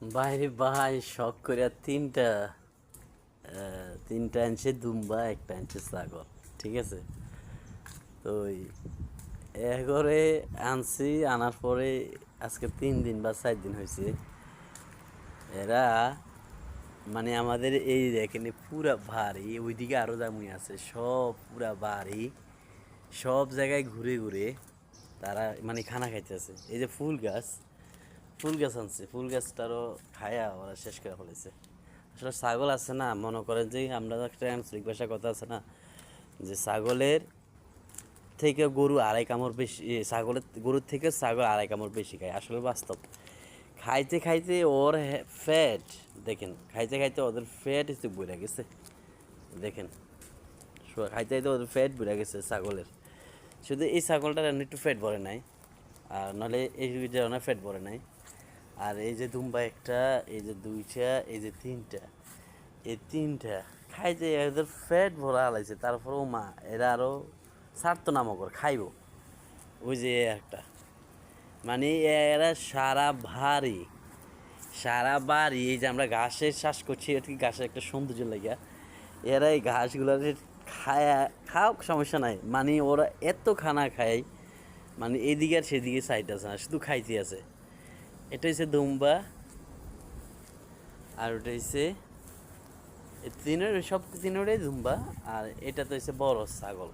বাইরে ভাই শখ করে তিনটা আনছে দুম্বা, একটা আনছে ছাগল। ঠিক আছে, তো এ করে আনছি। আনার পরে আজকে 3 দিন বা 4 দিন হয়েছে। এরা মানে আমাদের এই এখানে পুরা বাড়ি, ওইদিকে আরো জামুই আছে, সব পুরা বাড়ি, সব জায়গায় ঘুরে ঘুরে তারা মানে খানা খাইতেছে। এই যে ফুল গাছ আনছে, ফুল গাছটারও খায়া ওরা শেষ করে ফেলেছে। আসলে ছাগল আছে না, মনে করেন যে আমরা একটা আঞ্চলিক ভাষায় কথা আছে না, যে ছাগলের থেকে গরু আড়াই কামড় বেশি, গরুর থেকে ছাগল আড়াই কামড় বেশি খায়। আসলে বাস্তব। খাইতে খাইতে ওর ফ্যাট দেখেন, খাইতে খাইতে ওদের ফ্যাট একটু বেড়ে গেছে। দেখেন, খাইতে খাইতে ওদের ফ্যাট বেড়ে গেছে ছাগলের। শুধু এই ছাগলটার একটু ফ্যাট ভরে নাই, আর নাহলে এই ধরনের ফ্যাট ভরে নাই। আর এই যে দুম্বা একটা, এই যে দুইটা, এই যে তিনটা, এই তিনটা খাইতে এদের ফ্যাট ভরা হালাইছে। তারপরেও মা এরা আরও ছাড়তো না মকর খাইব। ওই যে একটা মানে এরা সারা বাড়ি এই যে আমরা ঘাসের চাষ করছি, এটা কি ঘাসের একটা সৌন্দর্য লাগিয়া এরা এই ঘাসগুলো খাও, সমস্যা নাই। মানে ওরা এত খানা খায়, মানে এদিকে আর সেদিকে সাইড আছে না, শুধু খাইতে আছে। এটা হচ্ছে দুম্বা, আর ওটা হচ্ছে তিনোটাই দুম্বা। আর এটা তো হচ্ছে বড় ছাগল,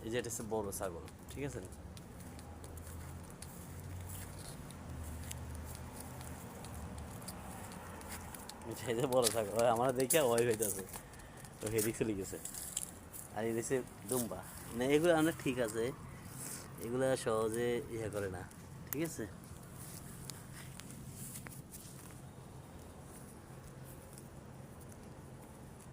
এই যে এটা হচ্ছে বড় ছাগল। ঠিক আছে, এই যে বড় ছাগল আমার দেখে ওই হইতেছে, তো হেদিক চলে গেছে। আর এই হচ্ছে দুম্বা। না এগুলো আমরা ঠিক আছে, এগুলো সহজে ইয়ে করে না। ঠিক আছে।